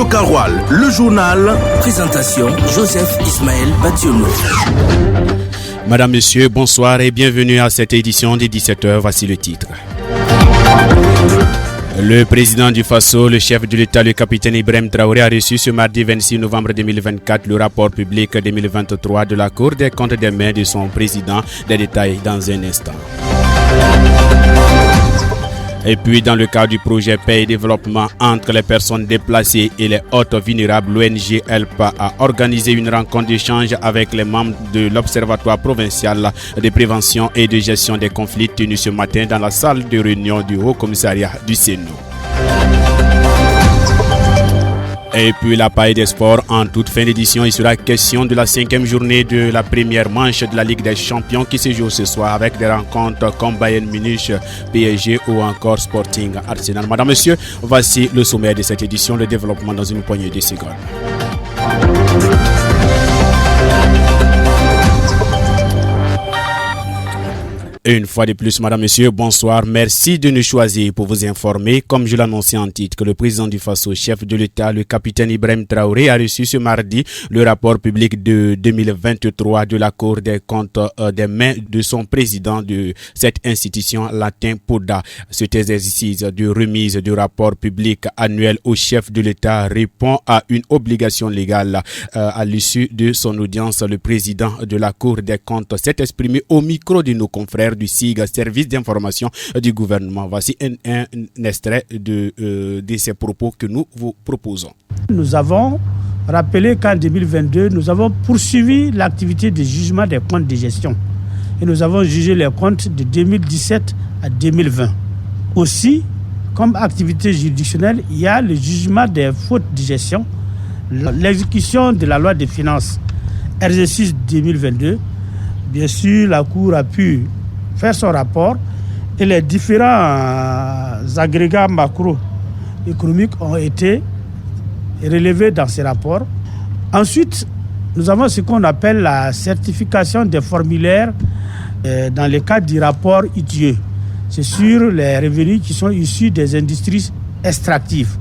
Karoual, le journal. Présentation, Joseph Ismaël Bationo. Madame, Monsieur, bonsoir et bienvenue à cette édition des 17h. Voici le titre. Le président du Faso, le chef de l'État, le capitaine Ibrahim Traoré, a reçu ce mardi 26 novembre 2024 le rapport public 2023 de la Cour des comptes des mains de son président. Des détails dans un instant. Et puis, dans le cadre du projet Paix et Développement entre les personnes déplacées et les hôtes vulnérables, l'ONG ELPA a organisé une rencontre d'échange avec les membres de l'Observatoire provincial de prévention et de gestion des conflits tenue ce matin dans la salle de réunion du Haut-Commissariat du CNU. Et puis la paille des sports en toute fin d'édition, il sera question de la 5e journée de la première manche de la Ligue des Champions qui se joue ce soir avec des rencontres comme Bayern Munich, PSG ou encore Sporting Arsenal. Madame, Monsieur, voici le sommaire de cette édition, le développement dans une poignée de secondes. Et une fois de plus, Madame, Monsieur, bonsoir. Merci de nous choisir pour vous informer. Comme je l'annonçais en titre, que le président du Faso, chef de l'État, le capitaine Ibrahim Traoré, a reçu ce mardi le rapport public de 2023 de la Cour des comptes des mains de son président de cette institution, Latin Poda. Cet exercice de remise du rapport public annuel au chef de l'État répond à une obligation légale. À l'issue de son audience, le président de la Cour des comptes s'est exprimé au micro de nos confrères du SIG, service d'information du gouvernement. Voici un extrait de ces propos que nous vous proposons. Nous avons rappelé qu'en 2022, nous avons poursuivi l'activité de jugement des comptes de gestion et nous avons jugé les comptes de 2017 à 2020. Aussi, comme activité juridictionnelle, il y a le jugement des fautes de gestion, l'exécution de la loi des finances, exercice 2022. Bien sûr, la Cour a pu faire son rapport et les différents agrégats macroéconomiques ont été relevés dans ces rapports. Ensuite, nous avons ce qu'on appelle la certification des formulaires dans le cadre du rapport ITIE. C'est sur les revenus qui sont issus des industries extractives,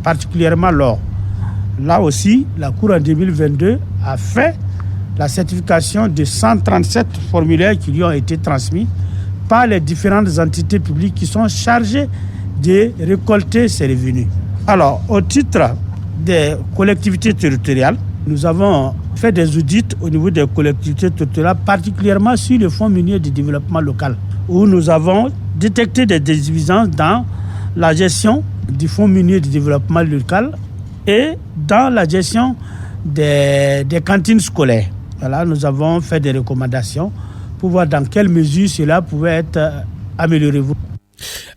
particulièrement l'or. Là aussi, la Cour en 2022 a fait la certification de 137 formulaires qui lui ont été transmis par les différentes entités publiques qui sont chargées de récolter ces revenus. Alors, au titre des collectivités territoriales, nous avons fait des audits au niveau des collectivités territoriales, particulièrement sur le Fonds minier de développement local, où nous avons détecté des déficiences dans la gestion du Fonds minier de développement local et dans la gestion des cantines scolaires. Voilà, nous avons fait des recommandations pour voir dans quelle mesure cela pouvait être amélioré.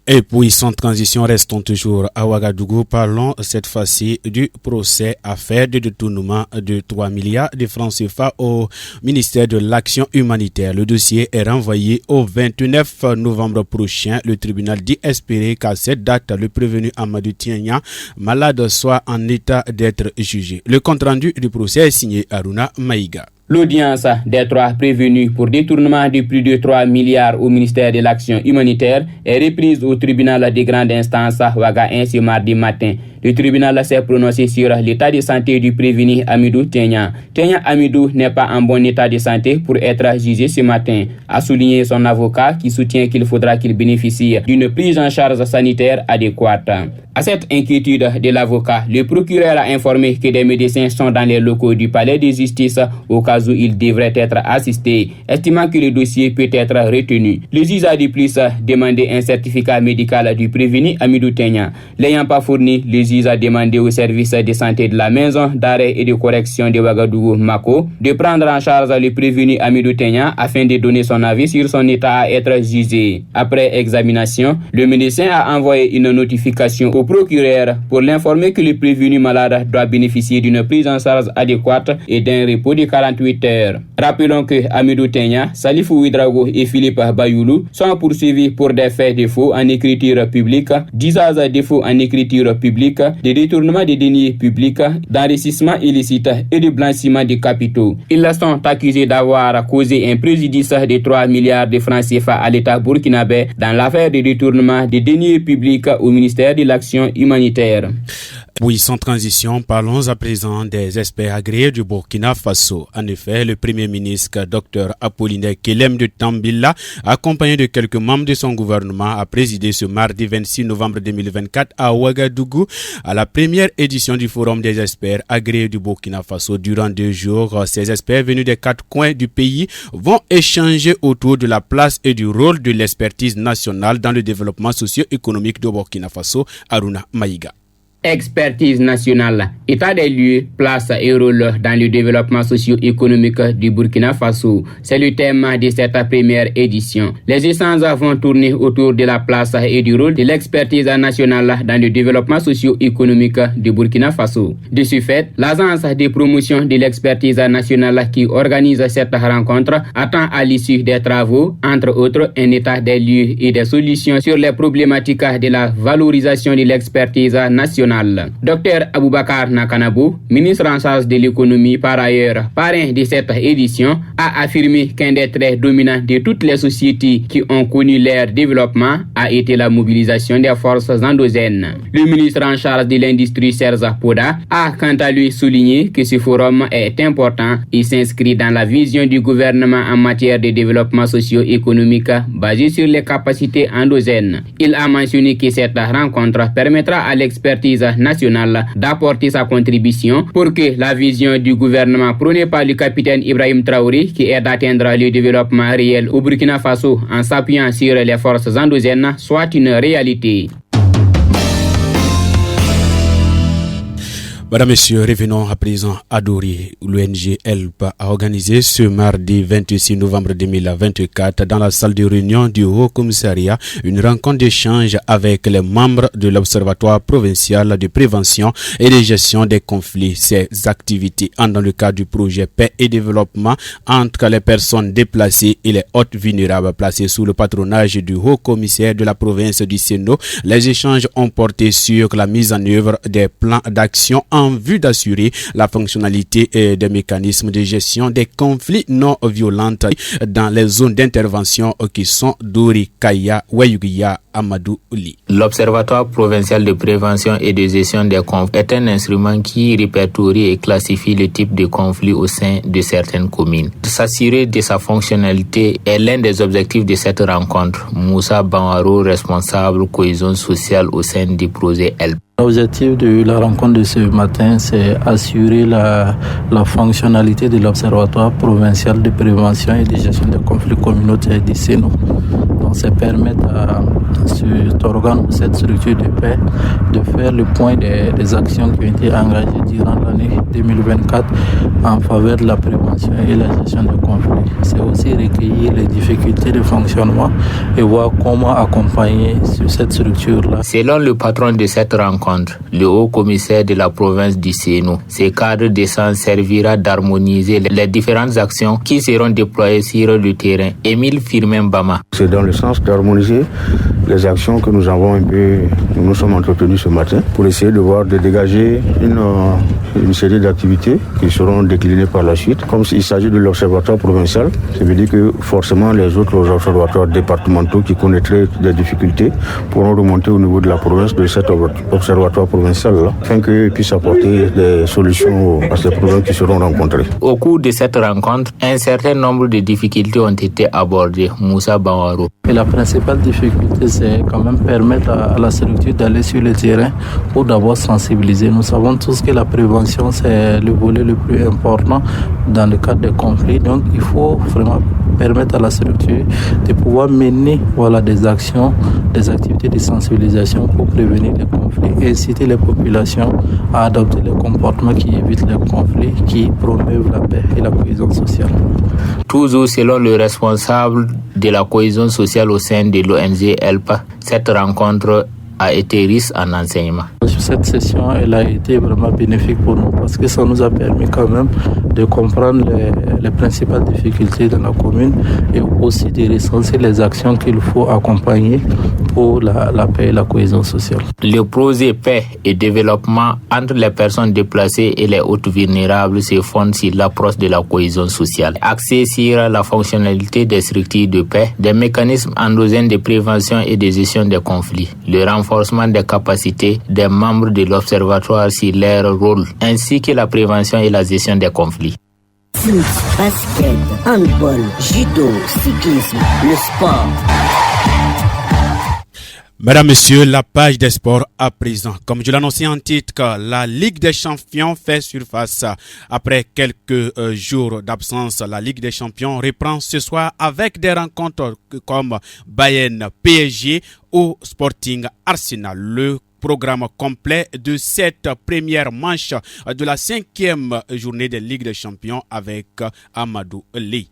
Et puis, sans transition, restons toujours à Ouagadougou. Parlons cette fois-ci du procès affaire de détournement de 3 milliards de francs CFA au ministère de l'Action humanitaire. Le dossier est renvoyé au 29 novembre prochain. Le tribunal dit espérer qu'à cette date, le prévenu Amadou Tiania, malade, soit en état d'être jugé. Le compte-rendu du procès est signé Aruna Maïga. L'audience des 3 prévenus pour détournement de plus de 3 milliards au ministère de l'Action humanitaire est reprise au tribunal de grande instance Ouaga ce mardi matin. Le tribunal s'est prononcé sur l'état de santé du prévenu Amidou Tiania. Tiania Amidou n'est pas en bon état de santé pour être jugé ce matin, a souligné son avocat qui soutient qu'il faudra qu'il bénéficie d'une prise en charge sanitaire adéquate. À cette inquiétude de l'avocat, le procureur a informé que des médecins sont dans les locaux du palais de justice au cas où ils devraient être assistés, estimant que le dossier peut être retenu. Le juge a de plus demandé un certificat médical du prévenu Amidou Tiania. L'ayant pas fourni, le juge a demandé au service de santé de la maison d'arrêt et de correction de Ouagadougou Mako de prendre en charge le prévenu Amidou Tiania afin de donner son avis sur son état à être jugé. Après examination, le médecin a envoyé une notification au procureur pour l'informer que le prévenu malade doit bénéficier d'une prise en charge adéquate et d'un repos de 48 heures. Rappelons que Amidou Tiania, Salifou Ouedraogo et Philippe Bayoulou sont poursuivis pour des faits de faux en écriture publique, d'usage de faux en écriture publique, de détournement des deniers publics, d'enrichissement illicite et de blanchiment de capitaux. Ils sont accusés d'avoir causé un préjudice de 3 milliards de francs CFA à l'État burkinabé dans l'affaire de détournement des deniers publics au ministère de l'Action l'action humanitaire. Oui, sans transition, parlons à présent des experts agréés du Burkina Faso. En effet, le Premier ministre Dr Apollinaire Kelem de Tambila, accompagné de quelques membres de son gouvernement, a présidé ce mardi 26 novembre 2024 à Ouagadougou à la première édition du Forum des experts agréés du Burkina Faso. Durant 2 jours, ces experts venus des 4 coins du pays vont échanger autour de la place et du rôle de l'expertise nationale dans le développement socio-économique du Burkina Faso. Aruna Maïga. Expertise nationale, état des lieux, place et rôle dans le développement socio-économique du Burkina Faso. C'est le thème de cette première édition. Les échanges vont tourner autour de la place et du rôle de l'expertise nationale dans le développement socio-économique du Burkina Faso. De ce fait, l'agence de promotion de l'expertise nationale qui organise cette rencontre attend à l'issue des travaux, entre autres, un état des lieux et des solutions sur les problématiques de la valorisation de l'expertise nationale. Dr Aboubakar Nakanabou, ministre en charge de l'économie par ailleurs, parrain de cette édition, a affirmé qu'un des traits dominants de toutes les sociétés qui ont connu leur développement a été la mobilisation des forces endogènes. Le ministre en charge de l'industrie Serza Poda a quant à lui souligné que ce forum est important et s'inscrit dans la vision du gouvernement en matière de développement socio-économique basé sur les capacités endogènes. Il a mentionné que cette rencontre permettra à l'expertise nationale d'apporter sa contribution pour que la vision du gouvernement prônée par le capitaine Ibrahim Traoré, qui est d'atteindre le développement réel au Burkina Faso en s'appuyant sur les forces endogènes, soit une réalité. Madame, Messieurs, revenons à présent à Dori. L'ONG HELP a organisé ce mardi 26 novembre 2024 dans la salle de réunion du Haut Commissariat une rencontre d'échange avec les membres de l'Observatoire provincial de prévention et de gestion des conflits. Ces activités entrent dans le cadre du projet Paix et développement entre les personnes déplacées et les hôtes vulnérables placés sous le patronage du Haut Commissaire de la province du Sénat. Les échanges ont porté sur la mise en œuvre des plans d'action en vue d'assurer la fonctionnalité des mécanismes de gestion des conflits non violents dans les zones d'intervention qui sont Dori, Kaya, Wayugia, Amadou Li. L'Observatoire provincial de prévention et de gestion des conflits est un instrument qui répertorie et classifie le type de conflits au sein de certaines communes. S'assurer de sa fonctionnalité est l'un des objectifs de cette rencontre. Moussa Banwaro, responsable cohésion sociale au sein du projet HELP. L'objectif de la rencontre de ce matin, c'est assurer la fonctionnalité de l'Observatoire provincial de prévention et de gestion des conflits communautaires du Sénat. Donc, c'est permettre à cet organe ou cette structure de paix de faire le point des actions qui ont été engagées durant l'année 2024 en faveur de la prévention et la gestion des conflits. C'est aussi recueillir les difficultés de fonctionnement et voir comment accompagner cette structure-là. Selon le patron de cette rencontre, le haut commissaire de la province du Sénat, ce cadre d'échange servira d'harmoniser les différentes actions qui seront déployées sur le terrain. Émile Firmin Bama. C'est dans le sens d'harmoniser les actions que nous nous sommes entretenus ce matin pour essayer de dégager une série d'activités qui seront déclinées par la suite. Comme il s'agit de l'observatoire provincial, ça veut dire que forcément les autres observatoires départementaux qui connaîtraient des difficultés pourront remonter au niveau de la province de cet observatoire provincial là, afin qu'ils puissent apporter des solutions à ces problèmes qui seront rencontrés. Au cours de cette rencontre, un certain nombre de difficultés ont été abordées. Moussa Banwaro. Et la principale difficulté, c'est quand même permettre à la structure d'aller sur le terrain pour d'abord sensibiliser. Nous savons tous que la prévention, c'est le volet le plus important dans le cadre des conflits. Donc, il faut vraiment permettre à la structure de pouvoir mener des actions, des activités de sensibilisation pour prévenir les conflits et inciter les populations à adopter les comportements qui évitent les conflits, qui promeuvent la paix et la cohésion sociale. Toujours selon le responsable de la cohésion sociale au sein de l'ONG HELP, cette rencontre a été riche en enseignement. Cette session, elle a été vraiment bénéfique pour nous parce que ça nous a permis quand même de comprendre les principales difficultés dans la commune et aussi de recenser les actions qu'il faut accompagner pour la paix et la cohésion sociale. Le projet Paix et développement entre les personnes déplacées et les hôtes vulnérables se fonde sur l'approche de la cohésion sociale, axée sur la fonctionnalité des structures de paix, des mécanismes endogènes de prévention et de gestion des conflits, le renforcement renforcement des capacités des membres de l'Observatoire sur leur rôle, ainsi que la prévention et la gestion des conflits. Foot, basket, handball, judo, cyclisme, le sport. Mesdames, Messieurs, la page des sports à présent. Comme je l'annonçais en titre, la Ligue des Champions fait surface. Après quelques jours d'absence, la Ligue des Champions reprend ce soir avec des rencontres comme Bayern PSG ou Sporting Arsenal. Le programme complet de cette première manche de la 5e journée de Ligue des Champions avec Amadou Ly.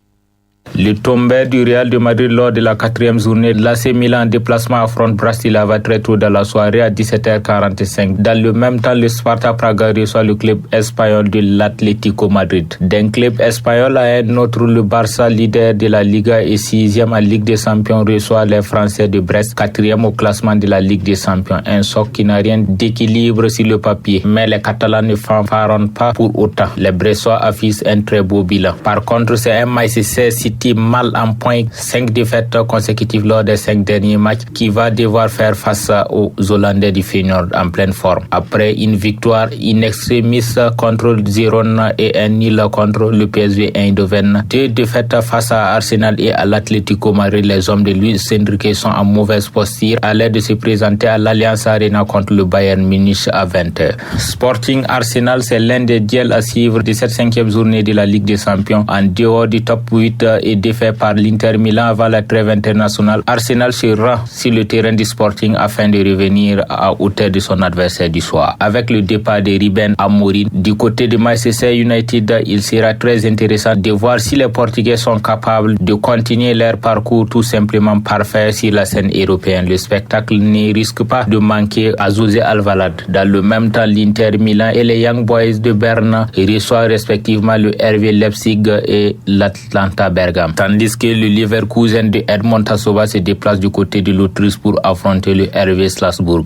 Le tombé du Real de Madrid lors de la 4e journée, l'AC Milan en déplacement affronte Bratislava très tôt dans la soirée à 17h45. Dans le même temps, le Sparta Praga reçoit le club espagnol de l'Atlético Madrid. D'un club espagnol à un autre, le Barça, leader de la Liga et 6e en Ligue des Champions, reçoit les Français de Brest, 4e au classement de la Ligue des Champions. Un choc qui n'a rien d'équilibre sur le papier, mais les Catalans ne fanfaronnent pas pour autant. Les Bressois affichent un très beau bilan. Par contre, c'est un Manchester City mal en point, 5 défaites consécutives lors des 5 derniers matchs, qui va devoir faire face aux Hollandais du Feyenoord en pleine forme. Après une victoire in extremis contre Girona et un nul contre le PSV Eindhoven, 2 défaites face à Arsenal et à l'Atlético Madrid, les hommes de Luis Enrique sont en mauvaise posture à l'aide de se présenter à l'Allianz Arena contre le Bayern Munich à 20h. Sporting Arsenal, c'est l'un des duels à suivre de cette 5e journée de la Ligue des Champions. En dehors du top 8 et défait par l'Inter Milan avant la trêve internationale, Arsenal se rend sur le terrain du Sporting afin de revenir à hauteur de son adversaire du soir. Avec le départ de Ruben Amorim du côté de Manchester United, il sera très intéressant de voir si les Portugais sont capables de continuer leur parcours tout simplement parfait sur la scène européenne. Le spectacle ne risque pas de manquer à José Alvalade. Dans le même temps, l'Inter Milan et les Young Boys de Berne reçoivent respectivement le RB Leipzig et l'Atlanta Bergame. Tandis que le Leverkusen de Edmond Tassova se déplace du côté de l'Autriche pour affronter le RB Strasbourg.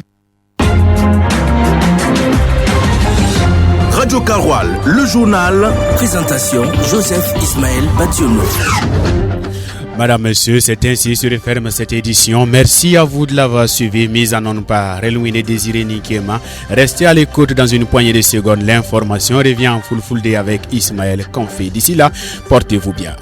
Radio Karoual, le journal. Présentation Joseph Ismaël Bationo. Madame, Monsieur, c'est ainsi se referme cette édition. Merci à vous de l'avoir suivi. Mise en onde par Relouine Désiré Nikema. Restez à l'écoute dans une poignée de secondes. L'information revient en full day avec Ismaël Konfi. D'ici là, portez-vous bien.